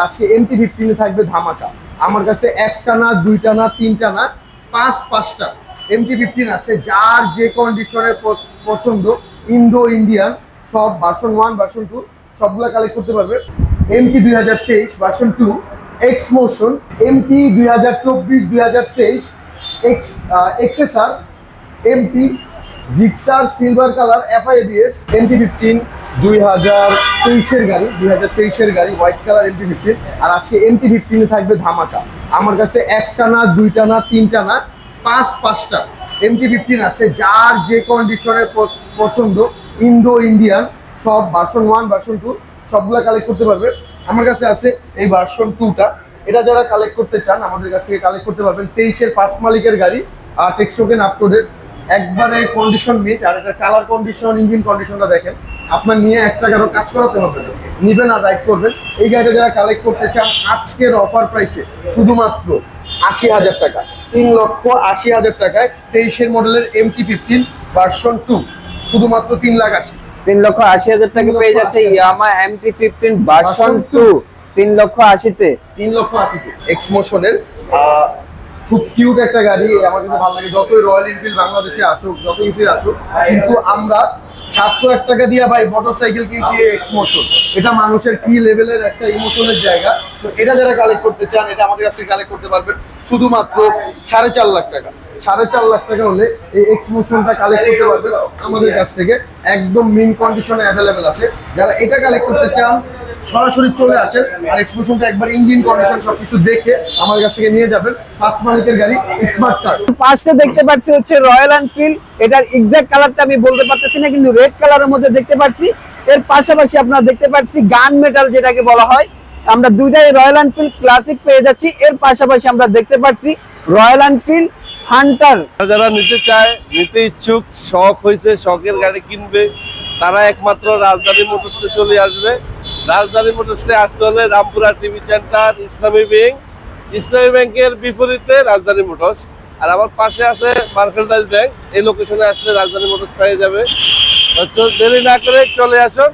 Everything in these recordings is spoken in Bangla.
আজকে MT-15 থাকবে ধামাকা। আমার কাছে একটা না, দুইটা না, তিনটা না, পাঁচটা MT-15 আছে। যার যে কন্ডিশনের পছন্দ, ইন্দো ইন্ডিয়ান সব ভার্সন 1 ভার্সন 2 সবগুলা কালেক্ট করতে পারবে। MT 2023 version 2 x motion, MT 2024-2023 XSR, MT Gixxer silver colour FIABS, MT-15 2023 এর গাড়ি, 2023 এর গাড়ি হোয়াইট কালার MT-15। আর আজকে MT-15 থাকবে ধামাকা। আমার কাছে একটা না, দুইটা না, তিনটা না, পাঁচটা MT-15 আছে। যার যে কন্ডিশনের পছন্দ, ইন্দো ইন্ডিয়ান সব ভার্সন 1 ভার্সন 2 সবগুলা কালেক্ট করতে পারবে। আমার কাছে আছে এই ভার্সন 2টা। এটা যারা কালেক্ট করতে চান আমাদের কাছ থেকে কালেক্ট করতে পারবেন। 23 এর ফার্স্ট মালিকের গাড়ি, text token up to date, একবারে কন্ডিশন মিট। আর এটা কালার কন্ডিশন, ইঞ্জিন কন্ডিশনটা দেখেন, আপনার নিয়ে একটা কারো কাজ করাতে হবে না, নিবেন আর রাইড করবেন। এই গাড়িটা যারা কালেক্ট করতে চান আজকের অফার প্রাইসে শুধুমাত্র 80,000 টাকা, 3,80,000 টাকায় 23 এর মডেলের MT-15 ভার্সন 2 শুধুমাত্র 3,80,000। 3,80,000 টাকা পেয়ে যাচ্ছে ইয়ামাহা MT-15 ভার্সন 2 3,80,000-তে। 3,80,000 এক্স মোশনের খুব কিউট একটা গাড়ি, আমার কাছে ভালো লাগে। যতই রয়্যাল এনফিল্ড বাংলাদেশে আসুক, যত কিছুই আসুক, কিন্তু আমরা 7,00,000 টাকা দিয়ে ভাই মোটরসাইকেল কিনছি এক্স মোশন। এটা মানুষের কি লেভেলের একটা ইমোশনের জায়গা। তো এটা যারা কালেক্ট করতে চান এটা আমাদের কাছ থেকে কালেক্ট করতে পারবেন শুধুমাত্র 4.5 লাখ টাকা। 4.5 লাখ টাকা হলে এই এক্স মোশনটা কালেক্ট করতে পারবেন আমাদের কাছ থেকে। একদম মিন কন্ডিশনে অ্যাভেলেবেল আছে। যারা এটা কালেক্ট করতে চান সরাসরি চলে আসেন, আর এক্সপোশনটা একবার ইঞ্জিন কন্ডিশন সবকিছু দেখে আমাদের কাছ থেকে নিয়ে যাবেন। ফার্স্ট মালিকের গাড়ি, স্মার্ট কার। পাঁচটা দেখতে পাচ্ছি হচ্ছে রয়্যাল এনফিল্ড। এটার এক্সাক্ট কালারটা আমি বলতে পারতেছি না, কিন্তু রেড কালারের মধ্যে দেখতে পাচ্ছি। এর পাশাপাশি আপনারা দেখতে পাচ্ছি গান মেটাল যেটাকে বলা হয়। আমরা দুইটাই রয়্যাল এনফিল্ড ক্লাসিক পেয়ে যাচ্ছি। এর পাশাপাশি আমরা দেখতে পাচ্ছি রয়্যাল এনফিল্ড হান্টার। যারা নিতে চায়, নিতে ইচ্ছুক, শখ হয়েছে, শখের গাড়ি কিনবে, তারা একমাত্র রাজধানী মোটরসে চলে আসবে। রাজধানী মোটরসে আসতে হলে রামপুরা টিভি সেন্টার, ইসলামী ব্যাংকের বিপরীতে রাজধানী মোটরস। আর আমার পাশে আছে মার্কেন্টাইজ ব্যাংক। এই লোকেশনে আসলে রাজধানী মোটরস পেয়ে যাবে। দেরি না করে চলে আসুন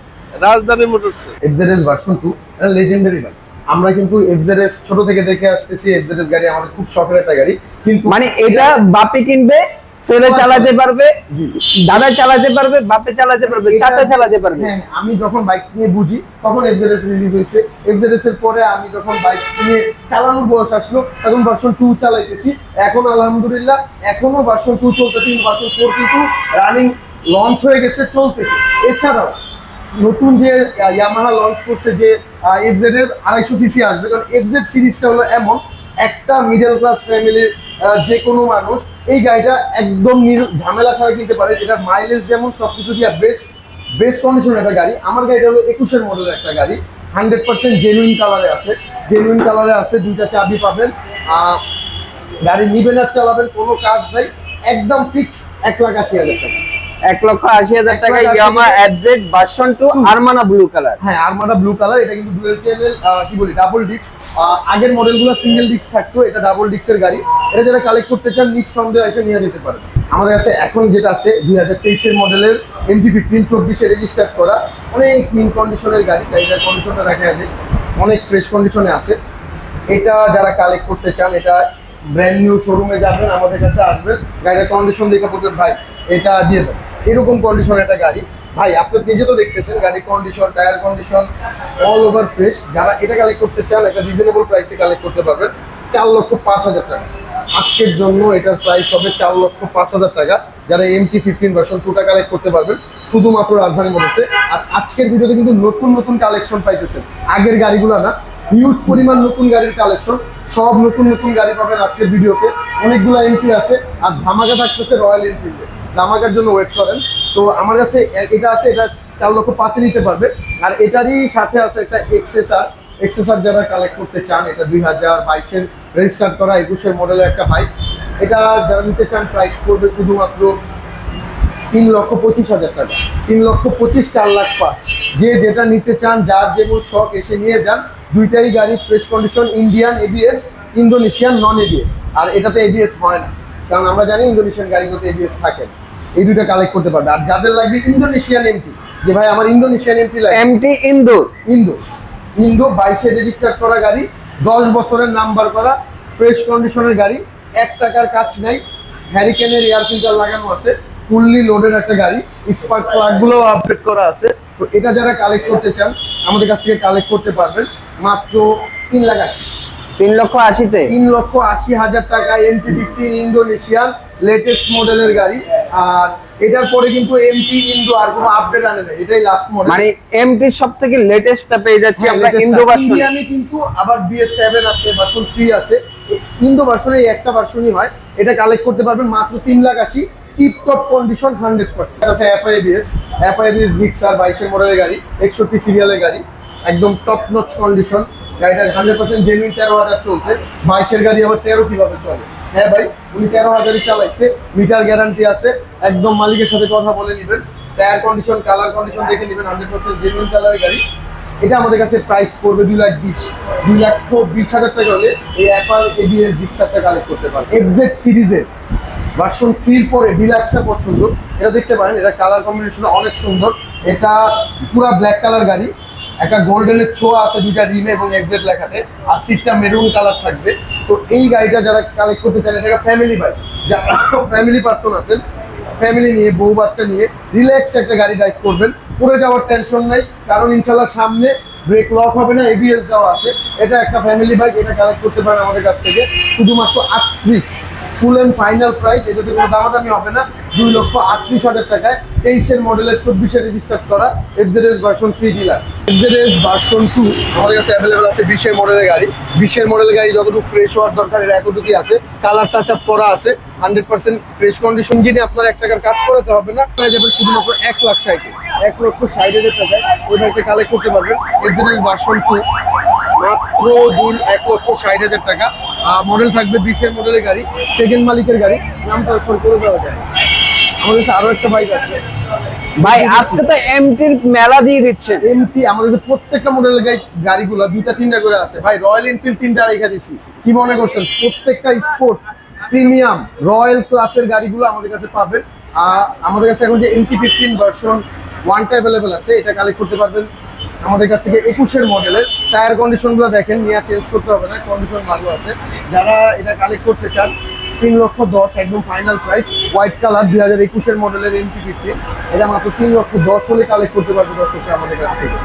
রাজধানী মোটরসে। এফজেডএস ভার্সন 2 এটা লেজেন্ডারি বাইক। আমরা কিন্তু এফজেডএস ছোট থেকে দেখে আসতেছি। এফজেডএস গাড়ি আমাদের খুব শখের একটা গাড়ি, কিন্তু মানে এটা বাপে কিনবে, ছেলে চালাতে পারবে, দাদা চালাতে পারবে, বাপে চালাতে পারবে, চাচা চালাতে পারবে। হ্যাঁ, আমি যখন বাইক নিয়ে বুঝি তখন এফজেডএস রিলিজ হয়েছে। এফজেডএস এর পরে আমি যখন বাইক নিয়ে চালানোর বয়স আসলো তখন ভার্সন 2 চালাইতেছি। এখন আলহামদুলিল্লাহ এখনো ভার্সন 2 চলতেছে, ভার্সন 4 কিন্তু রানিং লঞ্চ হয়ে গেছে, চলতেছে। এছাড়াও নতুন যে ইয়ামাহা লঞ্চ করছে যে এফজেড এর 250 সিসি আসবে, কারণ এফজেড সিরিজটা হলো এমন একটা মিডল ক্লাস ফ্যামিলির যে কোনো মানুষ এই গাড়িটা একদম ঝামেলা ছাড়া কিনতে পারে। এটার মাইলেজ যেমন সবকিছু দিয়ে বেস্ট কন্ডিশনের একটা গাড়ি। আমার গাড়িটা হলো 21 এর মডেলের একটা গাড়ি, 100% জেনুইন কালারে আছে। দুইটা চাবি পাবেন, গাড়ি নিবেন আর চালাবেন, কোনো কাজ নাই, একদম ফিক্স 1,80,000 টাকা। 1,80,000 টাকা Yamaha FZ version 2 Armada blue colour. হ্যাঁ, আরমানা ব্লু কালার। এটা কিন্তু ডুয়াল চ্যানেল ডাবল ডিস্ক। আগের মডেলগুলো সিঙ্গেল ডিস্ক থাকতো, এটা ডাবল ডিস্কের গাড়ি। এটা যারা কালেক্ট করতে চান নিঃসন্দেহে এসে নিয়ে যেতে পারেন। আমাদের কাছে এখন যেটা আছে 2023 এর মডেলের MT-15 24 এ রেজিস্টার করা, অনেক মিন কন্ডিশনের গাড়ি। গাড়িটার কন্ডিশনটা দেখা যায় অনেক ফ্রেশ কন্ডিশনে আছে। এটা যারা কালেক্ট করতে চান এটা ব্র্যান্ড নিউ শোরুমে যাবেন, আমাদের কাছে আসবেন, গাড়ির কন্ডিশন দেখে বলবেন ভাই এটা দিয়ে দেন। এরকম কন্ডিশনের একটা গাড়ি ভাই, আপনি নিজে তো দেখতেছেন গাড়ির condition, tyre condition all over fresh. যারা এটা কালেক্ট করতে চান একটা রিজনেবল প্রাইসে কালেক্ট করতে পারবেন। 4,05,000 টাকা আজকের জন্য এটার প্রাইস হবে 4,05,000 টাকা। যারা MT-15 ভার্সন 2টা কালেক্ট করতে পারবেন শুধুমাত্র রাজধানী মোটরসে। আর আজকের ভিডিওতে কিন্তু নতুন কালেকশন পাইতেছেন, আগের গাড়িগুলো না, হিউজ পরিমাণ নতুন গাড়ির কালেকশন। সব নতুন গাড়ি পাবেন আজকের ভিডিওতে। অনেকগুলো MT আছে, আর ধামাকা থাকতেছে রয়্যাল এনফিল্ডে। ধামাকার জন্য ওয়েট করেন। তো আমার কাছে এটা আছে, এটা 4,05,000 নিতে পারবে। আর এটারই সাথে আছে একটা এক্সেসার যারা কালেক্ট করতে চান, এটা 2022 এর রেজিস্টার করা 21 মডেলের একটা বাইক। এটা যারা নিতে চান প্রাইস পড়বে শুধুমাত্র 3,25,000 টাকা। 3,25,000 4,05,000। যে যেটা নিতে চান, যার যেমন শখ এসে নিয়ে যান। দুইটাই গাড়ি fresh condition, Indian ABS, Indonesian non ABS। আর এটাতে ABS হয় না, কারণ আমরা জানি ইন্দোনেশিয়ান গাড়িগুলোতে ABS থাকে। এই দুইটা কালেক্ট করতে পারবে। আর যাদের লাগবে ইন্দোনেশিয়ান MT, যে ভাই আমার ইন্দোনেশিয়ান MT লাগে, MT ইন্দো ইন্দো 22-এ রেজিস্টার করা গাড়ি, 10 বছরের নাম্বার করা, ফ্রেশ কন্ডিশনের গাড়ি, 1 টাকার কাজ নাই, হ্যারিকেনের এয়ার ফিল্টার লাগানো আছে, ফুললি লোডেড একটা গাড়ি, স্পার্ক প্লাগগুলো আপডেট করা আছে। তো এটা যারা কালেক্ট করতে চান আমাদের কাছ থেকে কালেক্ট করতে পারবেন মাত্র 3,80,000। 3,80,000-তে 3,80,000 টাকা MT-15 ইন্দোনেশিয়ান লেটেস্ট মডেলের গাড়ি। আর এটার পরে কিন্তু MT ইন্দো আর কোনো আপডেট আনে না, এটাই লাস্ট মডেল। মানে এমটি সবথেকে লেটেস্টটা পেয়ে যাচ্ছি আমরা ইন্দো ভার্সন। ইন্ডিয়ানে কিন্তু আবার BS7 আছে, ভার্সন 3 আছে, ইন্দো ভার্সনে এই একটা ভার্সনই হয়। এটা কালেক্ট করতে পারবেন মাত্র 3,80,000, টিপ টপ কন্ডিশন 100%। আছে FIBS জিক্সার 22-এর মডেলের গাড়ি, 61 সিরিয়ালের গাড়ি, একদম টপ নচ কন্ডিশন। গাড়িটা 100% জেনুইন, 13,000 চলছে। 22-এর গাড়ি আবার 13 কিভাবে চলে? হ্যাঁ ভাই, উনি 13,000-ই চালাইছে, মিটার গ্যারান্টি আছে, একদম মালিকের সাথে কথা বলে নেবেন, টায়ার কন্ডিশন কালার কন্ডিশন দেখে নেবেন, 100% জেনুইন কালারের গাড়ি। এটা আমাদের কাছে প্রাইস পড়বে 2,20,000 টাকা হলে এই FIBS জিক্সারটা কালেক্ট করতে পারবেন। এক্সজেড সিরিজের ভার্সন 3 পরে ডিলাক্সটা পছন্দ, এটা দেখতে পারেন, এটা কালার কম্বিনেশন অনেক সুন্দর। এটা পুরা ব্ল্যাক কালার গাড়ি, একটা গোল্ডেনের ছোঁয়া আছে দুইটা রিমে এবং এক্সজেড লেখাতে, আর সিটটা মেরুন কালার থাকবে। তো এই গাড়িটা যারা কালেক্ট করতে চান, এটা ফ্যামিলি বাইক, যারা ফ্যামিলি পার্সন আছেন, ফ্যামিলি নিয়ে বউ বাচ্চা নিয়ে রিল্যাক্স একটা গাড়ি ড্রাইভ করবেন, পড়ে যাওয়ার টেনশন নাই, কারণ ইনশাল্লাহ সামনে ব্রেক লক হবে না, ABS দেওয়া আছে। এটা একটা ফ্যামিলি বাইক, এটা কালেক্ট করতে পারেন আমাদের কাছ থেকে শুধুমাত্র 38, ফুল এন্ড ফাইনাল প্রাইস, এটাতে কোনো দামাদামি হবে না, 2,38,000 টাকায়। 23-এর মডেলের 24-এ রেজিস্টার করা FZS version 3 deluxe. FZS version 2 আমাদের কাছে অ্যাভেলেবেল আছে, 20-এর মডেলের গাড়ি। 20-এর মডেলের গাড়ি যতটুকু ফ্রেশ হওয়ার দরকার এটা এতটুকুই আছে, কালার টাচ আপ করা আছে, 100% ফ্রেশ কন্ডিশন। যিনি আপনার 1 টাকার কাজ করাতে হবে না, পেয়ে যাবেন শুধুমাত্র 1,60,000 টাকায় ওই বাইকটা কালেক্ট করতে পারবেন। FZS ভার্সন 2 মাত্র 1,60,000 টাকা। মডেল থাকবে 20-এর মডেলের গাড়ি, সেকেন্ড মালিকের গাড়ি, নাম ট্রান্সফার করে দেওয়া যায়। আমাদের কাছে আরো একটা বাইক আছে ভাই, আজকে তো এমটির মেলা দিয়ে দিচ্ছেন। এমটি আমাদের প্রত্যেকটা মডেলের গাড়িগুলো 2টা-3টা করে আছে ভাই। রয়্যাল এনফিল্ড 3টা রেখে দিছি, কি মনে করছেন? প্রত্যেকটা স্পোর্টস প্রিমিয়াম রয়্যাল ক্লাসের গাড়িগুলো আমাদের কাছে পাবেন। আমাদের কাছে এখন যে MT-15 ভার্সন 1টা অ্যাভেলেবেল আছে, এটা কালেক্ট করতে পারবেন আমাদের কাছ থেকে। 21-এর মডেলের টায়ার কন্ডিশনগুলো দেখেন, নিয়ে চেঞ্জ করতে হবে না, কন্ডিশন ভালো আছে। যারা এটা কালেক্ট করতে চান 3,10,000 একদম ফাইনাল প্রাইস। হোয়াইট কালার 2021-এর মডেলের MT-15, এটা মাত্র 3,10,000 হলে কালেক্ট করতে পারবে দর্শকরা আমাদের কাছ থেকে।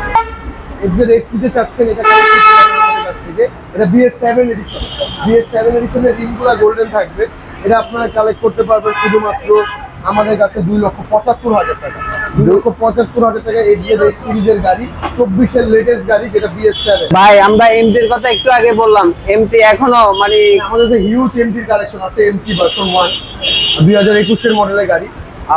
এক্সজেড এক্সপিতে চাচ্ছেন, এটা কালেক্ট করতে পারবেন আমাদের কাছ থেকে। এটা BS7 এডিশন, BS7 এডিশনের রিংগুলো গোল্ডেন থাকবে। এটা আপনারা কালেক্ট করতে পারবেন শুধুমাত্র আমাদের কাছে 2,75,000 টাকা। 2,75,000 টাকা এক্সজেড এক্স সিরিজের গাড়ি, 24-এর লেটেস্ট গাড়ি, যেটা BS7। ভাই আমরা এমটির কথা একটু আগে বললাম, এমটি এখনো মানে আমাদের যে হিউজ এমটির কালেকশন আছে। MT ভার্সন 1 2021-এর মডেলের গাড়ি,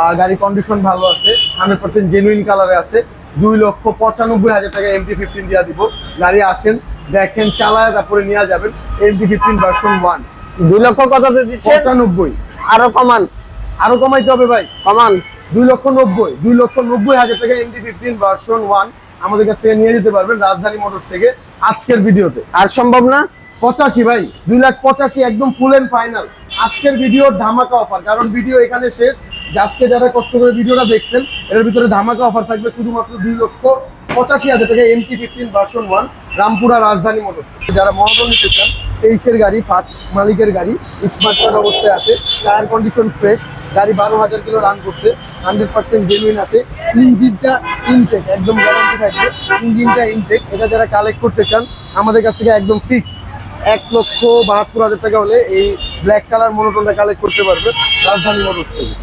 আর গাড়ি কন্ডিশন ভালো আছে, 100% জেনুইন কালারে আছে। 2,95,000 টাকা MT-15 দিয়ে দিব। গাড়ি আসেন, দেখেন, চালায়, তারপরে নিয়ে যাবেন। MT-15 ভার্সন 1 2 লক্ষ কততে দিচ্ছেন? 95। আরো কমান, আরো কমাইতে হবে ভাই, কমান। 2,90,000 টাকা MT-15 ভার্সন 1 আমাদের কাছ থেকে নিয়ে যেতে পারবেন রাজধানী মোটরস থেকে আজকের ভিডিওতে। আর সম্ভব না? 85 ভাই, 2,85,000 একদম ফুল এন্ড ফাইনাল। আজকের ভিডিওর ধামাকা অফার, কারণ ভিডিও এখানে শেষ। আজকে যারা কষ্ট করে ভিডিওটা দেখছেন, এর ভিতরে ধামাকা অফার থাকবে শুধুমাত্র 2,85,000 টাকা MT-15 ভার্সন 1 রামপুরা রাজধানী মোটরস। যারা মনোটন নিতে চান, 23-এর গাড়ি, ফার্স্ট মালিকের গাড়ি, স্মার্ট কার্ড অবস্থায় আছে, টায়ার কন্ডিশন ফ্রেশ, গাড়ি 12,000 কিলো রান করছে, 100% জেনুইন আছে। ইঞ্জিনটা ইনটেক, একদম গ্যারান্টি থাকবে, ইঞ্জিনটা ইনটেক। এটা যারা কালেক্ট করতে চান আমাদের কাছ থেকে একদম ফিক্সড 1,72,000 টাকা হলে এই ব্ল্যাক কালার মনোটনটা কালেক্ট করতে পারবে রাজধানী মোটরস থেকে।